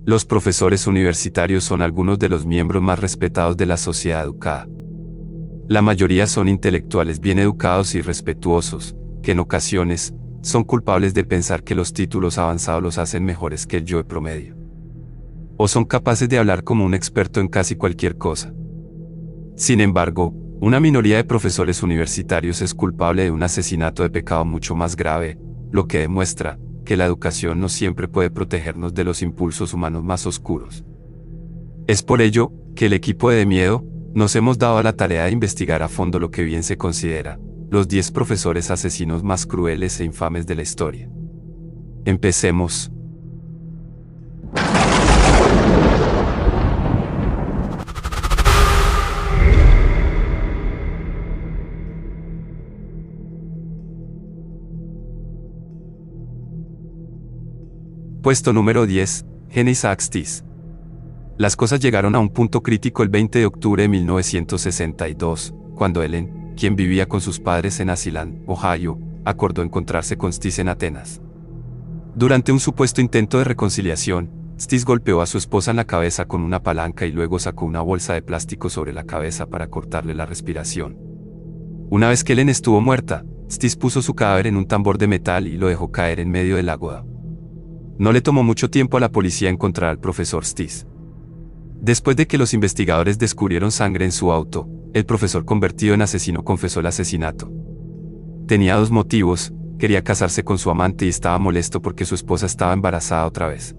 Los profesores universitarios son algunos de los miembros más respetados de la sociedad educada. La mayoría son intelectuales bien educados y respetuosos, que en ocasiones son culpables de pensar que los títulos avanzados los hacen mejores que el yo promedio. O son capaces de hablar como un experto en casi cualquier cosa. Sin embargo, una minoría de profesores universitarios es culpable de un asesinato de pecado mucho más grave, lo que demuestra que la educación no siempre puede protegernos de los impulsos humanos más oscuros. Es por ello que el equipo de Miedo nos hemos dado a la tarea de investigar a fondo lo que bien se considera los 10 profesores asesinos más crueles e infames de la historia. Empecemos. Puesto número 10, Jenny Sachs. Las cosas llegaron a un punto crítico el 20 de octubre de 1962, cuando Ellen, quien vivía con sus padres en Ashland, Ohio, acordó encontrarse con Stis en Atenas. Durante un supuesto intento de reconciliación, Stis golpeó a su esposa en la cabeza con una palanca y luego sacó una bolsa de plástico sobre la cabeza para cortarle la respiración. Una vez que Ellen estuvo muerta, Stis puso su cadáver en un tambor de metal y lo dejó caer en medio del agua. No le tomó mucho tiempo a la policía encontrar al profesor Stis. Después de que los investigadores descubrieron sangre en su auto, el profesor convertido en asesino confesó el asesinato. Tenía 2 motivos: quería casarse con su amante y estaba molesto porque su esposa estaba embarazada otra vez.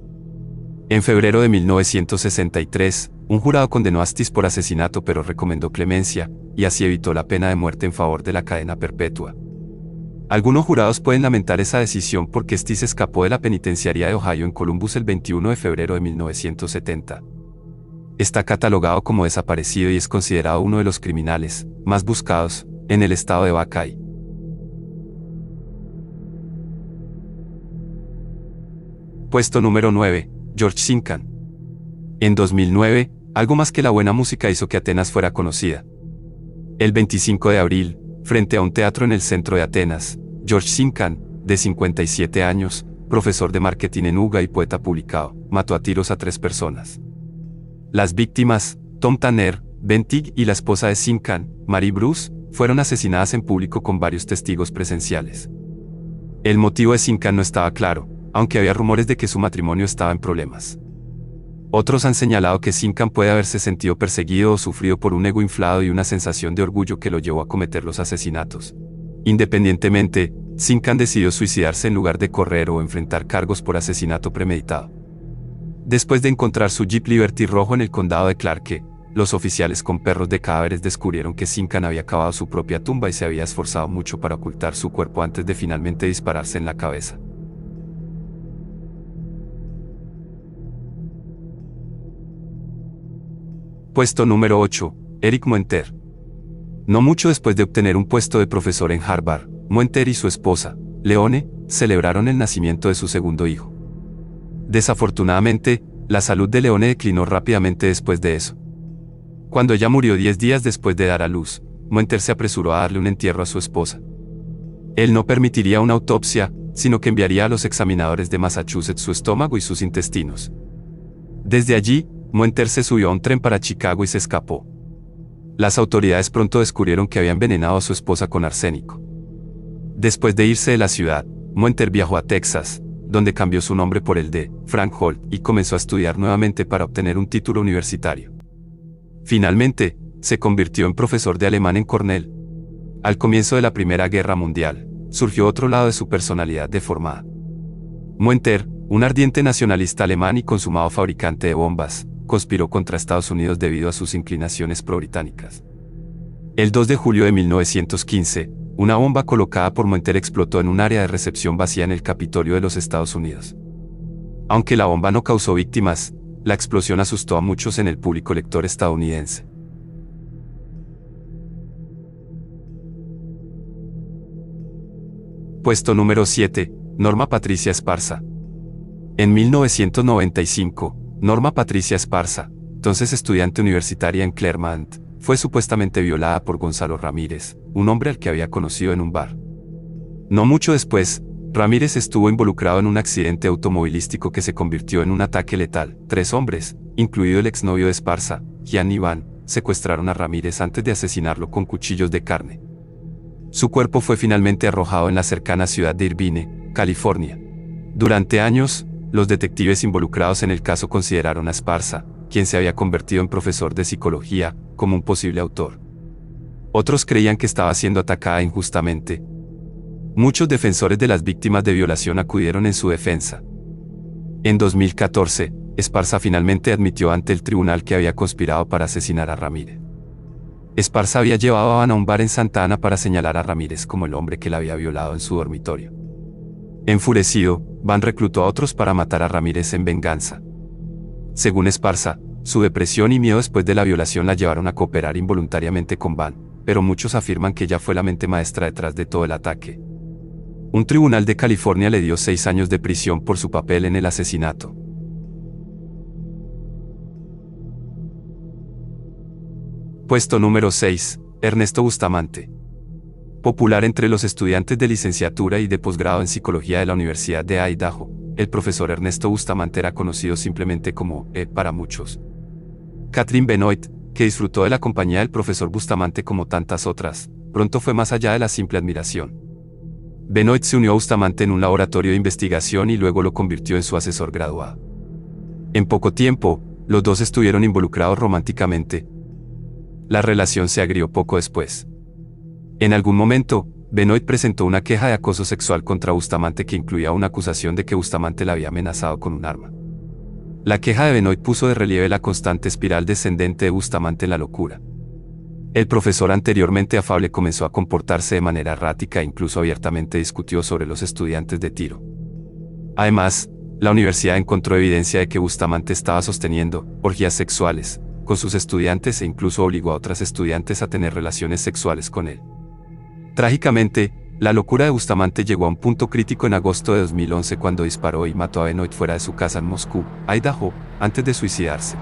En febrero de 1963, un jurado condenó a Stis por asesinato pero recomendó clemencia, y así evitó la pena de muerte en favor de la cadena perpetua. Algunos jurados pueden lamentar esa decisión porque Stis escapó de la penitenciaría de Ohio en Columbus el 21 de febrero de 1970. Está catalogado como desaparecido y es considerado uno de los criminales más buscados en el estado de Buckeye. Puesto número 9, George Zincan. En 2009, algo más que la buena música hizo que Atenas fuera conocida. El 25 de abril, frente a un teatro en el centro de Atenas, George Zincan, de 57 años, profesor de marketing en UGA y poeta publicado, mató a tiros a 3 personas. Las víctimas, Tom Tanner, Ben Tigg y la esposa de Zincan, Mary Bruce, fueron asesinadas en público con varios testigos presenciales. El motivo de Zincan no estaba claro, aunque había rumores de que su matrimonio estaba en problemas. Otros han señalado que Zincan puede haberse sentido perseguido o sufrido por un ego inflado y una sensación de orgullo que lo llevó a cometer los asesinatos. Independientemente, Zincan decidió suicidarse en lugar de correr o enfrentar cargos por asesinato premeditado. Después de encontrar su Jeep Liberty rojo en el condado de Clarke, los oficiales con perros de cadáveres descubrieron que Zincan había cavado su propia tumba y se había esforzado mucho para ocultar su cuerpo antes de finalmente dispararse en la cabeza. Puesto número 8, Eric Muenter. No mucho después de obtener un puesto de profesor en Harvard, Muenter y su esposa, Leone, celebraron el nacimiento de su segundo hijo. Desafortunadamente, la salud de Leone declinó rápidamente después de eso. Cuando ella murió 10 días después de dar a luz, Muenter se apresuró a darle un entierro a su esposa. Él no permitiría una autopsia, sino que enviaría a los examinadores de Massachusetts su estómago y sus intestinos. Desde allí, Muenter se subió a un tren para Chicago y se escapó. Las autoridades pronto descubrieron que había envenenado a su esposa con arsénico. Después de irse de la ciudad, Muenter viajó a Texas, donde cambió su nombre por el de Frank Holt y comenzó a estudiar nuevamente para obtener un título universitario. Finalmente, se convirtió en profesor de alemán en Cornell. Al comienzo de la Primera Guerra Mundial, surgió otro lado de su personalidad deformada. Muenter, un ardiente nacionalista alemán y consumado fabricante de bombas, conspiró contra Estados Unidos debido a sus inclinaciones pro-británicas. El 2 de julio de 1915, una bomba colocada por Muenter explotó en un área de recepción vacía en el Capitolio de los Estados Unidos. Aunque la bomba no causó víctimas, la explosión asustó a muchos en el público lector estadounidense. Puesto número 7, Norma Patricia Esparza. En 1995, Norma Patricia Esparza, entonces estudiante universitaria en Claremont, fue supuestamente violada por Gonzalo Ramírez, un hombre al que había conocido en un bar. No mucho después, Ramírez estuvo involucrado en un accidente automovilístico que se convirtió en un ataque letal. 3 hombres, incluido el exnovio de Esparza, Gian Iván, secuestraron a Ramírez antes de asesinarlo con cuchillos de carne. Su cuerpo fue finalmente arrojado en la cercana ciudad de Irvine, California. Durante años, los detectives involucrados en el caso consideraron a Esparza, quien se había convertido en profesor de psicología, como un posible autor. Otros creían que estaba siendo atacada injustamente. Muchos defensores de las víctimas de violación acudieron en su defensa. En 2014, Esparza finalmente admitió ante el tribunal que había conspirado para asesinar a Ramírez. Esparza había llevado a Van a un bar en Santa Ana para señalar a Ramírez como el hombre que la había violado en su dormitorio. Enfurecido, Van reclutó a otros para matar a Ramírez en venganza. Según Esparza, su depresión y miedo después de la violación la llevaron a cooperar involuntariamente con Van, pero muchos afirman que ella fue la mente maestra detrás de todo el ataque. Un tribunal de California le dio 6 años de prisión por su papel en el asesinato. Puesto número 6. Ernesto Bustamante. Popular entre los estudiantes de licenciatura y de posgrado en psicología de la Universidad de Idaho, el profesor Ernesto Bustamante era conocido simplemente como para muchos. Catherine Benoit, que disfrutó de la compañía del profesor Bustamante como tantas otras, pronto fue más allá de la simple admiración. Benoit se unió a Bustamante en un laboratorio de investigación y luego lo convirtió en su asesor graduado. En poco tiempo, los dos estuvieron involucrados románticamente. La relación se agrió poco después. En algún momento, Benoit presentó una queja de acoso sexual contra Bustamante que incluía una acusación de que Bustamante la había amenazado con un arma. La queja de Benoit puso de relieve la constante espiral descendente de Bustamante en la locura. El profesor anteriormente afable comenzó a comportarse de manera errática e incluso abiertamente discutió sobre los estudiantes de tiro. Además, la universidad encontró evidencia de que Bustamante estaba sosteniendo orgías sexuales con sus estudiantes e incluso obligó a otras estudiantes a tener relaciones sexuales con él. Trágicamente, la locura de Bustamante llegó a un punto crítico en agosto de 2011 cuando disparó y mató a Benoit fuera de su casa en Moscú, Idaho, antes de suicidarse.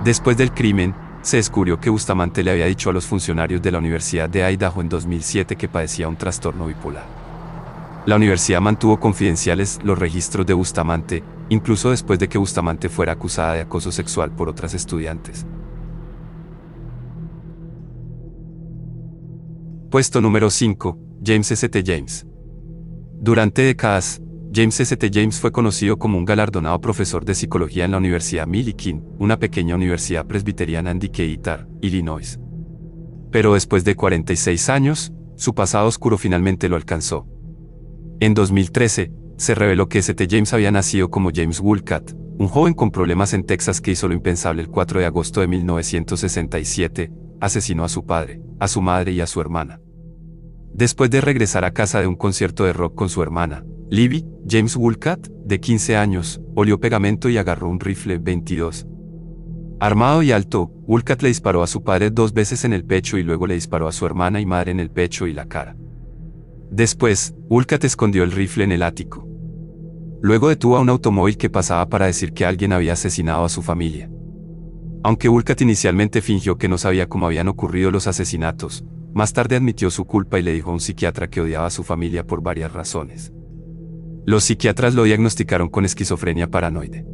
Después del crimen, se descubrió que Bustamante le había dicho a los funcionarios de la Universidad de Idaho en 2007 que padecía un trastorno bipolar. La universidad mantuvo confidenciales los registros de Bustamante, incluso después de que Bustamante fuera acusada de acoso sexual por otras estudiantes. Puesto número 5. James St. James. Durante décadas, James St. James fue conocido como un galardonado profesor de psicología en la Universidad Millikin, una pequeña universidad presbiteriana en Decatur, Illinois. Pero después de 46 años, su pasado oscuro finalmente lo alcanzó. En 2013, se reveló que St. James había nacido como James Woolcat, un joven con problemas en Texas que hizo lo impensable el 4 de agosto de 1967, asesinó a su padre, a su madre y a su hermana. Después de regresar a casa de un concierto de rock con su hermana, Libby, James Woolcat, de 15 años, olió pegamento y agarró un rifle 22. Armado y alto, Woolcat le disparó a su padre 2 veces en el pecho y luego le disparó a su hermana y madre en el pecho y la cara. Después, Woolcat escondió el rifle en el ático. Luego detuvo a un automóvil que pasaba para decir que alguien había asesinado a su familia. Aunque Woolcat inicialmente fingió que no sabía cómo habían ocurrido los asesinatos, más tarde admitió su culpa y le dijo a un psiquiatra que odiaba a su familia por varias razones. Los psiquiatras lo diagnosticaron con esquizofrenia paranoide.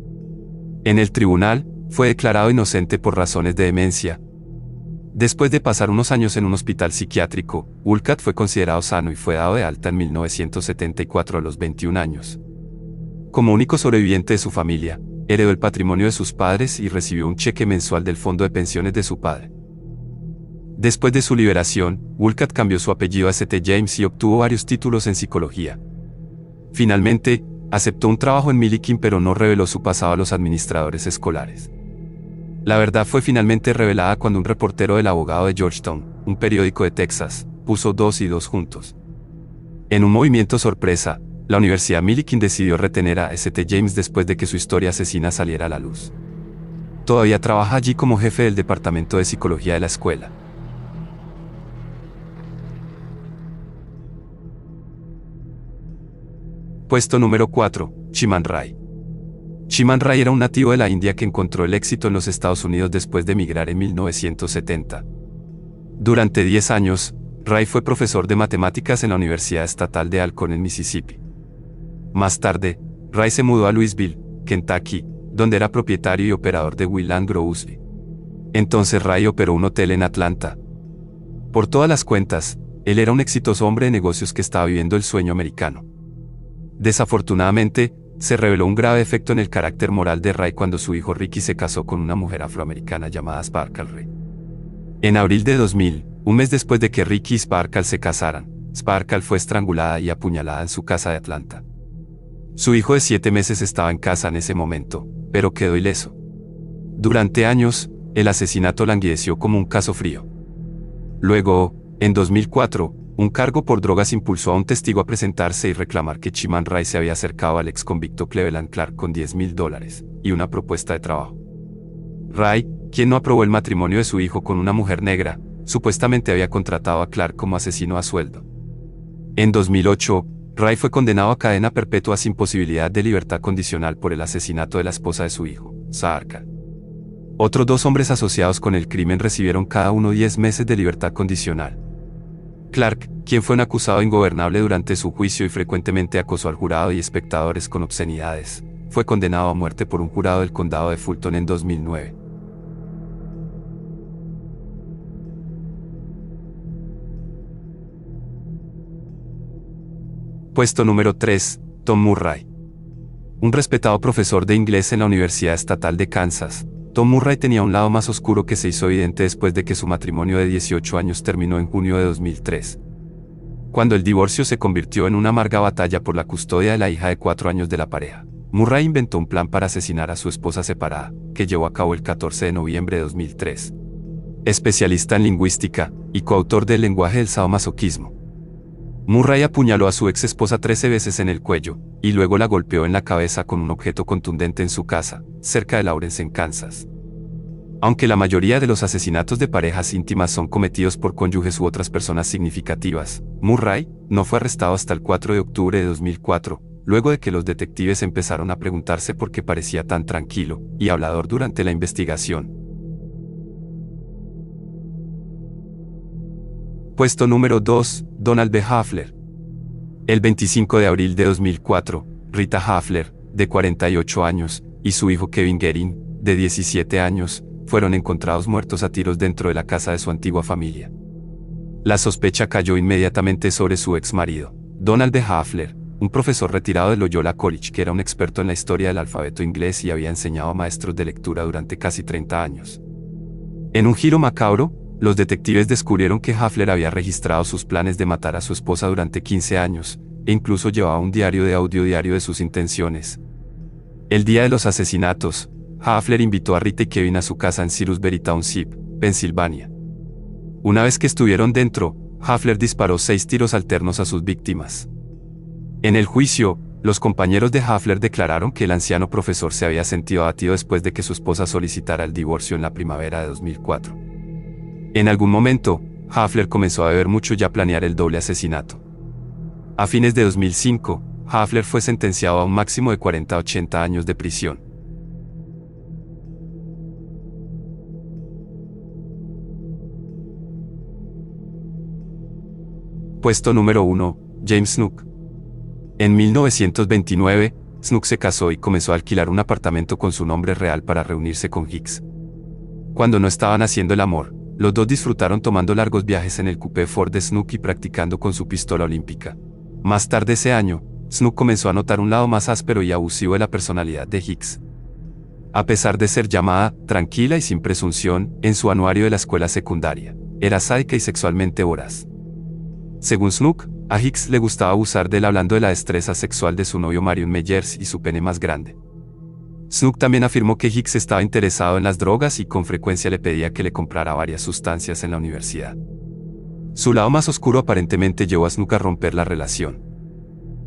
En el tribunal, fue declarado inocente por razones de demencia. Después de pasar unos años en un hospital psiquiátrico, Woolcat fue considerado sano y fue dado de alta en 1974 a los 21 años. Como único sobreviviente de su familia, heredó el patrimonio de sus padres y recibió un cheque mensual del fondo de pensiones de su padre. Después de su liberación, Woolcat cambió su apellido a St. James y obtuvo varios títulos en psicología. Finalmente, aceptó un trabajo en Millikin pero no reveló su pasado a los administradores escolares. La verdad fue finalmente revelada cuando un reportero del Abogado de Georgetown, un periódico de Texas, puso 2 y 2 juntos. En un movimiento sorpresa, la Universidad Millikin decidió retener a St. James después de que su historia asesina saliera a la luz. Todavía trabaja allí como jefe del departamento de psicología de la escuela. Puesto número 4. Chiman Ray. Chiman Ray era un nativo de la India que encontró el éxito en los Estados Unidos después de emigrar en 1970. Durante 10 años, Ray fue profesor de matemáticas en la Universidad Estatal de Alcorn en Mississippi. Más tarde, Ray se mudó a Louisville, Kentucky, donde era propietario y operador de Will & Grousby. Entonces Ray operó un hotel en Atlanta. Por todas las cuentas, él era un exitoso hombre de negocios que estaba viviendo el sueño americano. Desafortunadamente, se reveló un grave efecto en el carácter moral de Ray cuando su hijo Ricky se casó con una mujer afroamericana llamada Sparkle Ray. En abril de 2000, un mes después de que Ricky y Sparkle se casaran, Sparkle fue estrangulada y apuñalada en su casa de Atlanta. Su hijo de 7 meses estaba en casa en ese momento, pero quedó ileso. Durante años, el asesinato languideció como un caso frío. Luego, en 2004, un cargo por drogas impulsó a un testigo a presentarse y reclamar que Chimam Ray se había acercado al ex convicto Cleveland Clark con $10,000 y una propuesta de trabajo. Ray, quien no aprobó el matrimonio de su hijo con una mujer negra, supuestamente había contratado a Clark como asesino a sueldo. En 2008, Ray fue condenado a cadena perpetua sin posibilidad de libertad condicional por el asesinato de la esposa de su hijo, Saarka. Otros 2 hombres asociados con el crimen recibieron cada uno 10 meses de libertad condicional. Clark, quien fue un acusado ingobernable durante su juicio y frecuentemente acosó al jurado y espectadores con obscenidades, fue condenado a muerte por un jurado del condado de Fulton en 2009. Puesto número 3, Tom Murray. Un respetado profesor de inglés en la Universidad Estatal de Kansas, Tom Murray tenía un lado más oscuro que se hizo evidente después de que su matrimonio de 18 años terminó en junio de 2003. Cuando el divorcio se convirtió en una amarga batalla por la custodia de la hija de 4 años de la pareja, Murray inventó un plan para asesinar a su esposa separada, que llevó a cabo el 14 de noviembre de 2003. Especialista en lingüística y coautor del lenguaje del sadomasoquismo, Murray apuñaló a su ex esposa 13 veces en el cuello, y luego la golpeó en la cabeza con un objeto contundente en su casa, cerca de Lawrence en Kansas. Aunque la mayoría de los asesinatos de parejas íntimas son cometidos por cónyuges u otras personas significativas, Murray no fue arrestado hasta el 4 de octubre de 2004, luego de que los detectives empezaron a preguntarse por qué parecía tan tranquilo y hablador durante la investigación. Puesto número 2, Donald B. Hafler. El 25 de abril de 2004, Rita Hafler, de 48 años, y su hijo Kevin Guerin, de 17 años, fueron encontrados muertos a tiros dentro de la casa de su antigua familia. La sospecha cayó inmediatamente sobre su ex marido, Donald B. Hafler, un profesor retirado de Loyola College que era un experto en la historia del alfabeto inglés y había enseñado a maestros de lectura durante casi 30 años. En un giro macabro, los detectives descubrieron que Hafler había registrado sus planes de matar a su esposa durante 15 años, e incluso llevaba un diario de audio diario de sus intenciones. El día de los asesinatos, Hafler invitó a Rita y Kevin a su casa en Shrewsbury Township, Pensilvania. Una vez que estuvieron dentro, Hafler disparó 6 tiros alternos a sus víctimas. En el juicio, los compañeros de Hafler declararon que el anciano profesor se había sentido abatido después de que su esposa solicitara el divorcio en la primavera de 2004. En algún momento, Hafler comenzó a beber mucho y a planear el doble asesinato. A fines de 2005, Hafler fue sentenciado a un máximo de 40 a 80 años de prisión. Puesto número 1, James Snook. En 1929, Snook se casó y comenzó a alquilar un apartamento con su nombre real para reunirse con Hicks. Cuando no estaban haciendo el amor, los dos disfrutaron tomando largos viajes en el coupé Ford de Snook y practicando con su pistola olímpica. Más tarde ese año, Snook comenzó a notar un lado más áspero y abusivo de la personalidad de Hicks. A pesar de ser llamada tranquila y sin presunción en su anuario de la escuela secundaria, era sádica y sexualmente voraz. Según Snook, a Hicks le gustaba abusar de él hablando de la destreza sexual de su novio Marion Meyers y su pene más grande. Snook también afirmó que Hicks estaba interesado en las drogas y con frecuencia le pedía que le comprara varias sustancias en la universidad. Su lado más oscuro aparentemente llevó a Snook a romper la relación.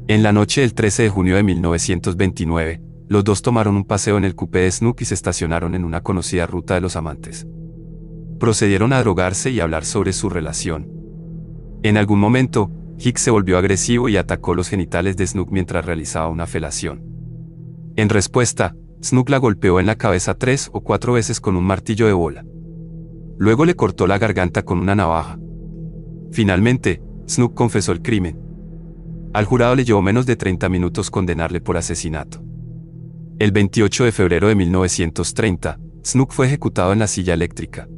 En la noche del 13 de junio de 1929, los dos tomaron un paseo en el coupé de Snook y se estacionaron en una conocida ruta de los amantes. Procedieron a drogarse y a hablar sobre su relación. En algún momento, Hicks se volvió agresivo y atacó los genitales de Snook mientras realizaba una felación. En respuesta, Snook la golpeó en la cabeza 3 o 4 veces con un martillo de bola. Luego le cortó la garganta con una navaja. Finalmente, Snook confesó el crimen. Al jurado le llevó menos de 30 minutos condenarle por asesinato. El 28 de febrero de 1930, Snook fue ejecutado en la silla eléctrica.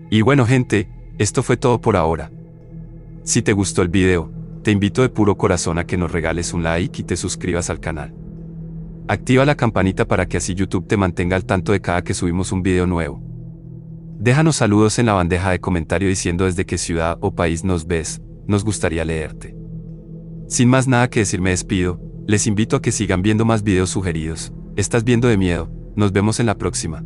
Y bueno gente, esto fue todo por ahora. Si te gustó el video, te invito de puro corazón a que nos regales un like y te suscribas al canal. Activa la campanita para que así YouTube te mantenga al tanto de cada que subimos un video nuevo. Déjanos saludos en la bandeja de comentario diciendo desde qué ciudad o país nos ves, nos gustaría leerte. Sin más nada que decir me despido, les invito a que sigan viendo más videos sugeridos. Estás viendo de miedo, nos vemos en la próxima.